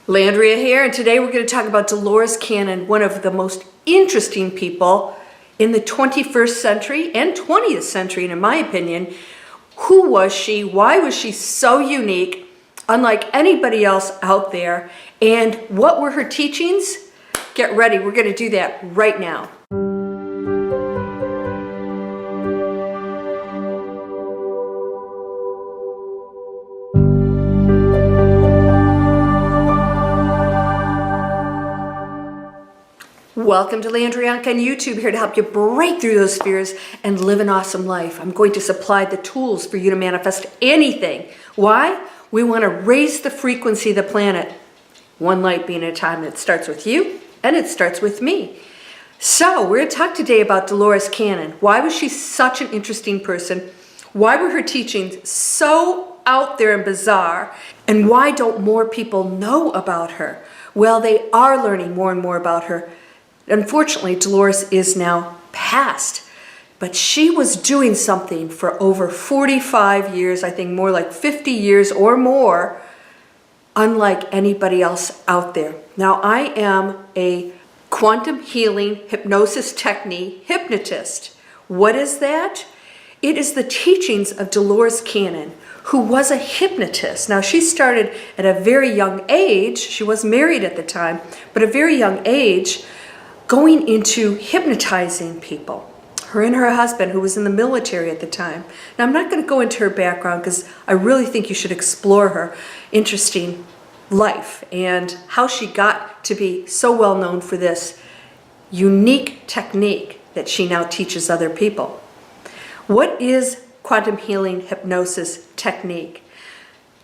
Landria here, and today we're going to talk about Dolores Cannon, one of the most interesting people in the 21st century and 20th century, and in my opinion. Who was she? Why was she so unique, unlike anybody else out there? And what were her teachings? Get ready, we're going to do that right now. Welcome to Landria Onkka on YouTube, here to help you break through those fears and live an awesome life. I'm going to supply the tools for you to manifest anything. Why? We want to raise the frequency of the planet. One light being at a time. It starts with you, and it starts with me. So, we're going to talk today about Dolores Cannon. Why was she such an interesting person? Why were her teachings so out there and bizarre? And why don't more people know about her? Well, they are learning more and more about her. Unfortunately, Dolores is now passed, but she was doing something for over 45 years, I think more like 50 years or more, unlike anybody else out there. Now, I am a quantum healing hypnosis technique hypnotist. What is that? It is the teachings of Dolores Cannon, who was a hypnotist. Now, she started at a very young age. She was married at the time, but at a very young age, going into hypnotizing people. Her and her husband, who was in the military at the time. Now, I'm not going to go into her background because I really think you should explore her interesting life and how she got to be so well known for this unique technique that she now teaches other people. What is quantum healing hypnosis technique?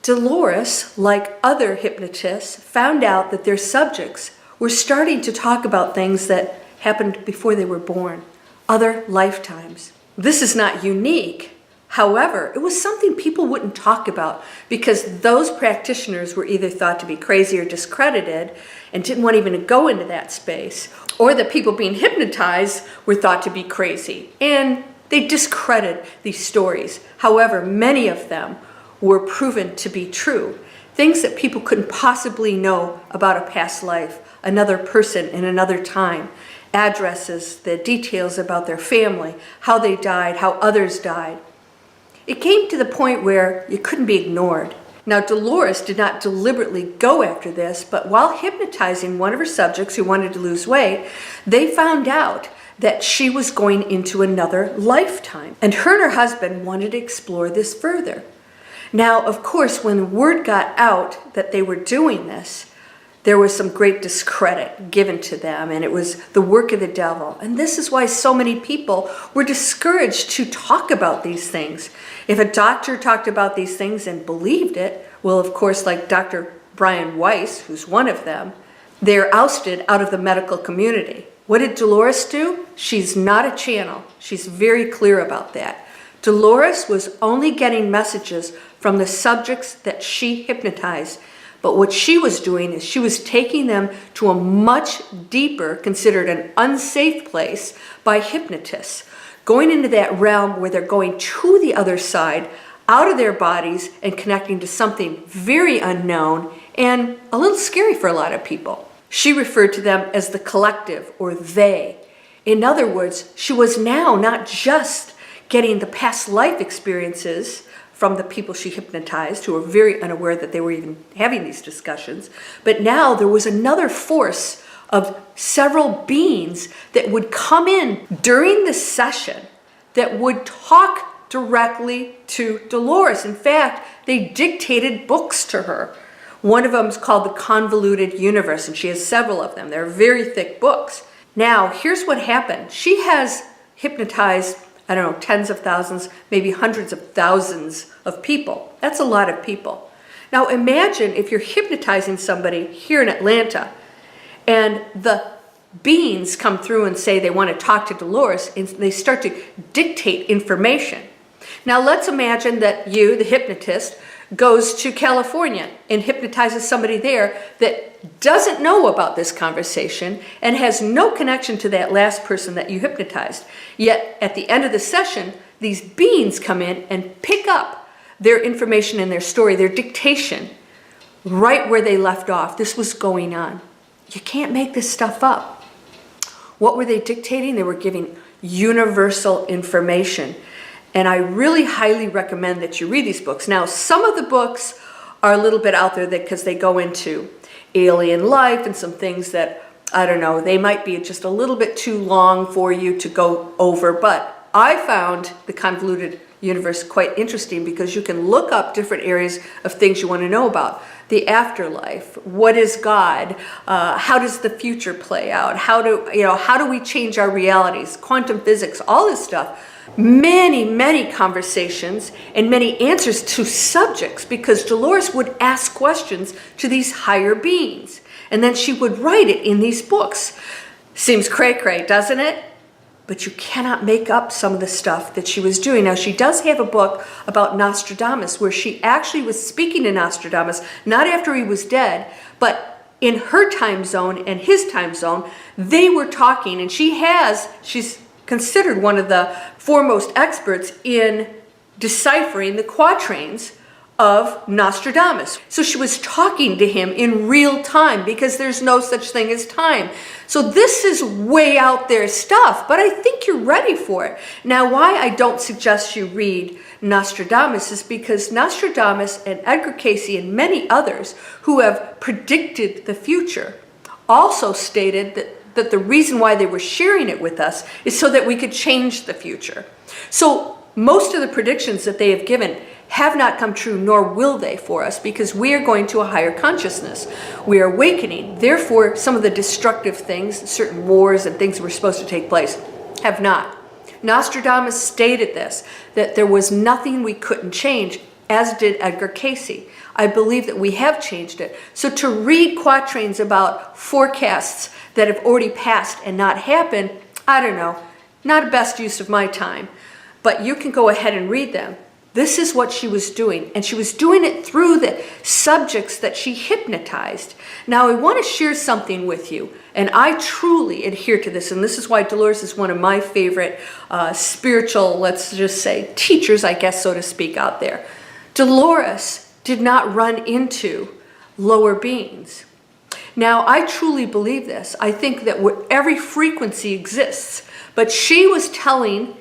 Dolores, like other hypnotists, found out that their subjects were starting to talk about things that happened before they were born, other lifetimes. This is not unique. However, it was something people wouldn't talk about because those practitioners were either thought to be crazy or discredited and didn't want even to go into that space, or the people being hypnotized were thought to be crazy and they discredit these stories. However, many of them were proven to be true. Things that people couldn't possibly know about a past life, another person in another time, addresses, the details about their family, how they died, how others died. It came to the point where you couldn't be ignored. Now, Dolores did not deliberately go after this, but while hypnotizing one of her subjects who wanted to lose weight, they found out that she was going into another lifetime. And her and her husband wanted to explore this further. Now, of course, when word got out that they were doing this, there was some great discredit given to them, and it was the work of the devil. And this is why so many people were discouraged to talk about these things. If a doctor talked about these things and believed it, well, of course, like Dr. Brian Weiss, who's one of them, they're ousted out of the medical community. What did Dolores do? She's not a channel. She's very clear about that. Dolores was only getting messages from the subjects that she hypnotized. But what she was doing is she was taking them to a much deeper, considered an unsafe place by hypnotists, going into that realm where they're going to the other side, out of their bodies, and connecting to something very unknown and a little scary for a lot of people. She referred to them as the collective, or they. In other words, she was now not just getting the past life experiences from the people she hypnotized, who were very unaware that they were even having these discussions. But now there was another force of several beings that would come in during the session that would talk directly to Dolores. In fact, they dictated books to her. One of them is called The Convoluted Universe, and she has several of them. They're very thick books. Now, here's what happened. She has hypnotized, I don't know, tens of thousands, maybe hundreds of thousands of people. That's a lot of people. Now imagine if you're hypnotizing somebody here in Atlanta and the beings come through and say they want to talk to Dolores and they start to dictate information. Now let's imagine that you, the hypnotist, goes to California and hypnotizes somebody there that doesn't know about this conversation and has no connection to that last person that you hypnotized. Yet at the end of the session, these beings come in and pick up their information and their story, their dictation, right where they left off. This was going on. You can't make this stuff up. What were they dictating? They were giving universal information. And I really highly recommend that you read these books. Now, some of the books are a little bit out there because they go into alien life and some things that, I don't know, they might be just a little bit too long for you to go over. But I found the convoluted universe quite interesting because you can look up different areas of things you want to know about. The afterlife, what is God, how does the future play out, how do we change our realities, quantum physics, all this stuff. Many, many conversations and many answers to subjects because Dolores would ask questions to these higher beings and then she would write it in these books. Seems cray-cray, doesn't it? But you cannot make up some of the stuff that she was doing. Now, she does have a book about Nostradamus where she actually was speaking to Nostradamus, not after he was dead, but in her time zone and his time zone, they were talking, and she's considered one of the foremost experts in deciphering the quatrains of Nostradamus. So she was talking to him in real time because there's no such thing as time. So this is way out there stuff, but I think you're ready for it. Now, why I don't suggest you read Nostradamus is because Nostradamus and Edgar Cayce and many others who have predicted the future also stated that the reason why they were sharing it with us is so that we could change the future. So most of the predictions that they have given have not come true, nor will they for us, because we are going to a higher consciousness. We are awakening. Therefore, some of the destructive things, certain wars and things that were supposed to take place, have not. Nostradamus stated this, that there was nothing we couldn't change, as did Edgar Cayce. I believe that we have changed it. So to read quatrains about forecasts that have already passed and not happened, I don't know, not the best use of my time. But you can go ahead and read them. This is what she was doing, and she was doing it through the subjects that she hypnotized. Now, I want to share something with you, and I truly adhere to this, and this is why Dolores is one of my favorite spiritual, let's just say, teachers, I guess, so to speak, out there. Dolores did not run into lower beings. Now, I truly believe this. I think that every frequency exists, but she was telling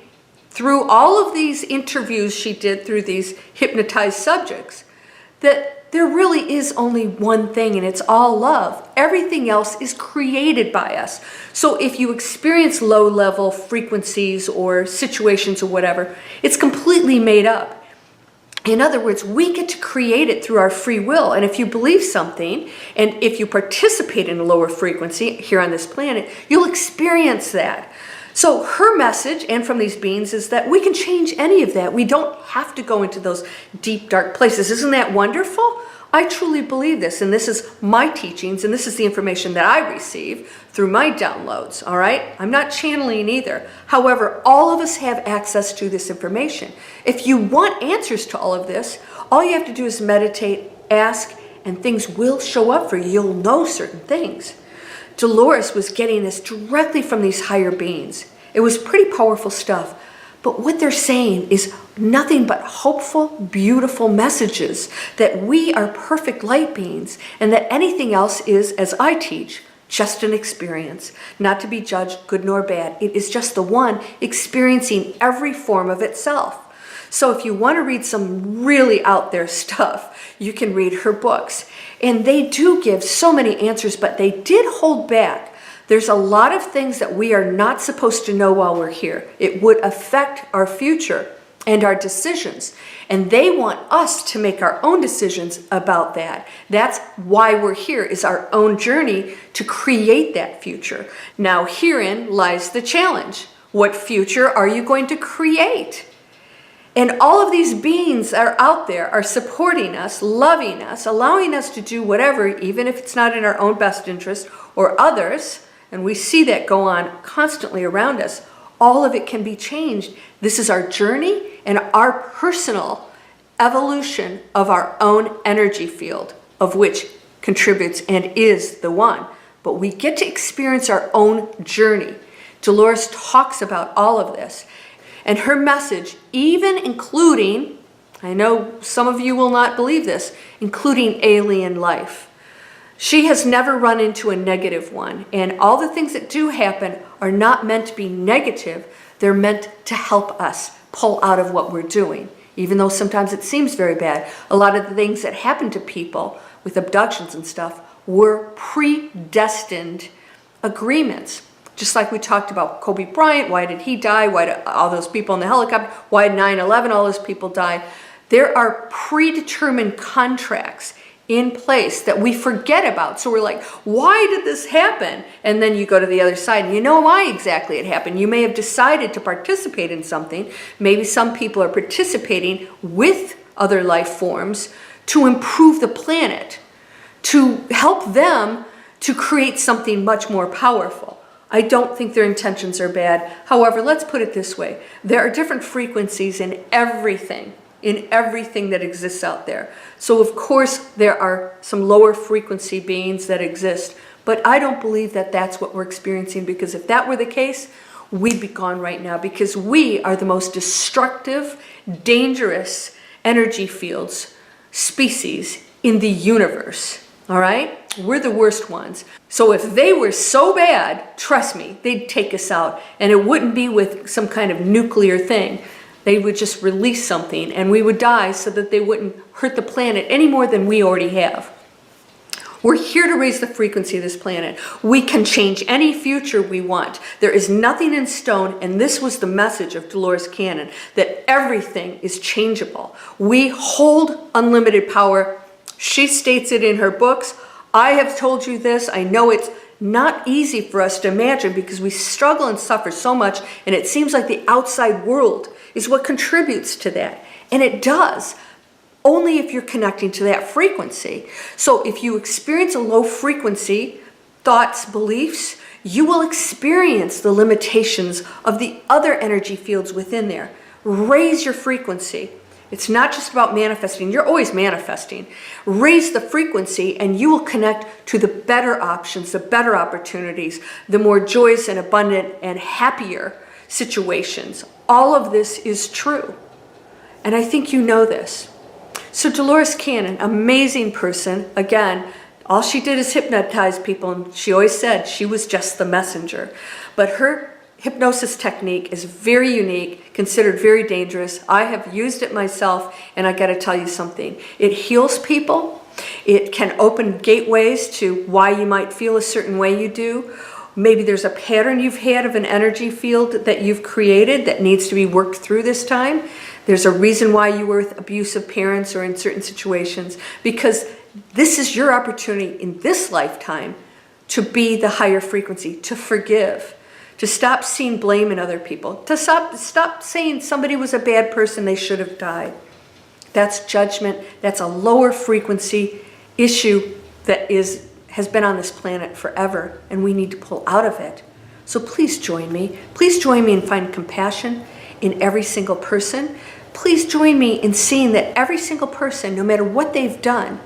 through all of these interviews she did through these hypnotized subjects, that there really is only one thing, and it's all love. Everything else is created by us. So if you experience low-level frequencies or situations or whatever, it's completely made up. In other words, we get to create it through our free will. And if you believe something, and if you participate in a lower frequency here on this planet, you'll experience that. So her message, and from these beings, is that we can change any of that. We don't have to go into those deep, dark places. Isn't that wonderful? I truly believe this, and this is my teachings, and this is the information that I receive through my downloads, all right? I'm not channeling either. However, all of us have access to this information. If you want answers to all of this, all you have to do is meditate, ask, and things will show up for you. You'll know certain things. Dolores was getting this directly from these higher beings. It was pretty powerful stuff. But what they're saying is nothing but hopeful, beautiful messages that we are perfect light beings and that anything else is, as I teach, just an experience, not to be judged good nor bad. It is just the one experiencing every form of itself. So if you want to read some really out there stuff, you can read her books. And they do give so many answers, but they did hold back. There's a lot of things that we are not supposed to know while we're here. It would affect our future and our decisions. And they want us to make our own decisions about that. That's why we're here, is our own journey to create that future. Now, herein lies the challenge. What future are you going to create? And all of these beings that are out there are supporting us, loving us, allowing us to do whatever, even if it's not in our own best interest or others. And we see that go on constantly around us. All of it can be changed. This is our journey and our personal evolution of our own energy field, of which contributes and is the one. But we get to experience our own journey. Dolores talks about all of this. And her message, even including I know some of you will not believe this, including alien life. She has never run into a negative one, and all the things that do happen are not meant to be negative. They're meant to help us pull out of what we're doing, even though sometimes it seems very bad. A lot of the things that happen to people with abductions and stuff were predestined agreements. Just like we talked about Kobe Bryant, why did he die? Why did all those people in the helicopter? Why did 9/11, all those people die? There are predetermined contracts in place that we forget about. So we're like, why did this happen? And then you go to the other side and you know why exactly it happened. You may have decided to participate in something. Maybe some people are participating with other life forms to improve the planet, to help them to create something much more powerful. I don't think their intentions are bad. However, let's put it this way. There are different frequencies in everything that exists out there. So of course there are some lower frequency beings that exist, but I don't believe that that's what we're experiencing, because if that were the case, we'd be gone right now, because we are the most destructive, dangerous energy fields species in the universe. All right? We're the worst ones. So if they were so bad, trust me, they'd take us out, and it wouldn't be with some kind of nuclear thing. They would just release something and we would die so that they wouldn't hurt the planet any more than we already have. We're here to raise the frequency of this planet. We can change any future we want. There is nothing in stone, and this was the message of Dolores Cannon, that everything is changeable. We hold unlimited power. She states it in her books. I have told you this. I know it's not easy for us to imagine because we struggle and suffer so much, and it seems like the outside world is what contributes to that. And it does, only if you're connecting to that frequency. So if you experience a low frequency, thoughts, beliefs, you will experience the limitations of the other energy fields within there. Raise your frequency. It's not just about manifesting. You're always manifesting. Raise the frequency and you will connect to the better options, the better opportunities, the more joyous and abundant and happier situations. All of this is true. And I think you know this. So Dolores Cannon, amazing person. Again, all she did is hypnotize people, and she always said she was just the messenger. But her hypnosis technique is very unique, considered very dangerous. I have used it myself, and I got to tell you something. It heals people. It can open gateways to why you might feel a certain way you do. Maybe there's a pattern you've had of an energy field that you've created that needs to be worked through this time. There's a reason why you were with abusive parents or in certain situations, because this is your opportunity in this lifetime to be the higher frequency, to forgive, to stop seeing blame in other people, to stop saying somebody was a bad person, they should have died. That's judgment. That's a lower frequency issue that has been on this planet forever, and we need to pull out of it. So please join me. Please join me in finding compassion in every single person. Please join me in seeing that every single person, no matter what they've done,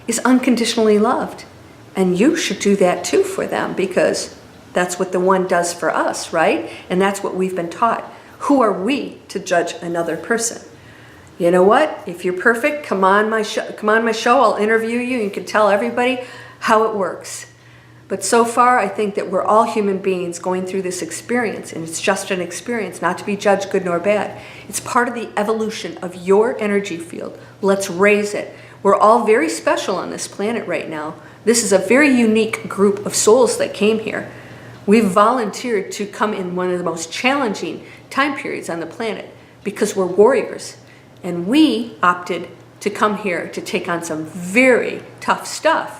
is unconditionally loved. And you should do that too for them, because that's what the one does for us, right? And that's what we've been taught. Who are we to judge another person? You know what? If you're perfect, come on my show. I'll interview you. You can tell everybody how it works. But so far, I think that we're all human beings going through this experience, and it's just an experience, not to be judged good nor bad. It's part of the evolution of your energy field. Let's raise it. We're all very special on this planet right now. This is a very unique group of souls that came here. We've volunteered to come in one of the most challenging time periods on the planet because we're warriors. And we opted to come here to take on some very tough stuff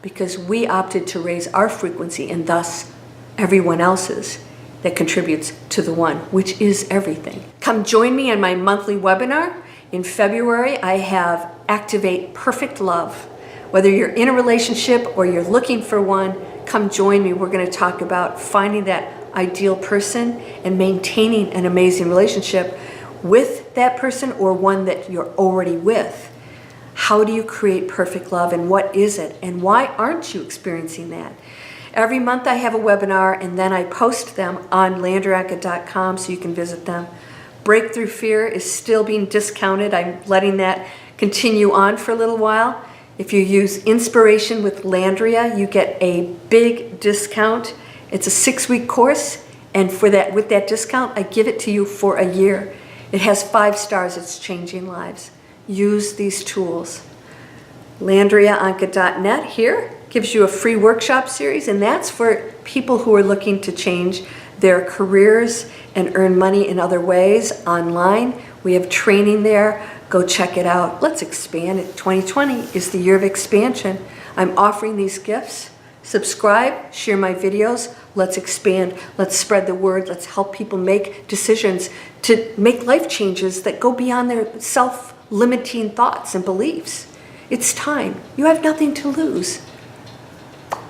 because we opted to raise our frequency and thus everyone else's that contributes to the one, which is everything. Come join me on my monthly webinar. In February, I have Activate Perfect Love. Whether you're in a relationship or you're looking for one, come join me. We're going to talk about finding that ideal person and maintaining an amazing relationship with that person or one that you're already with. How do you create perfect love, and what is it, and why aren't you experiencing that? Every month I have a webinar, and then I post them on landriaonkka.com so you can visit them. breakthrough fear is still being discounted. I'm letting that continue on for a little while. If you use Inspiration with Landria, you get a big discount. It's a 6-week course, and with that discount, I give it to you for a year. It has 5 stars. It's changing lives. Use these tools. LandriaOnkka.net here gives you a free workshop series, and that's for people who are looking to change their careers and earn money in other ways online. We have training there. Go check it out. Let's expand. 2020 is the year of expansion. I'm offering these gifts. Subscribe, share my videos. Let's expand. Let's spread the word. Let's help people make decisions to make life changes that go beyond their self-limiting thoughts and beliefs. It's time. You have nothing to lose.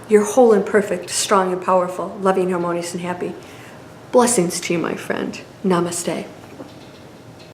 You're whole and perfect, strong and powerful, loving, harmonious, and happy. Blessings to you, my friend. Namaste.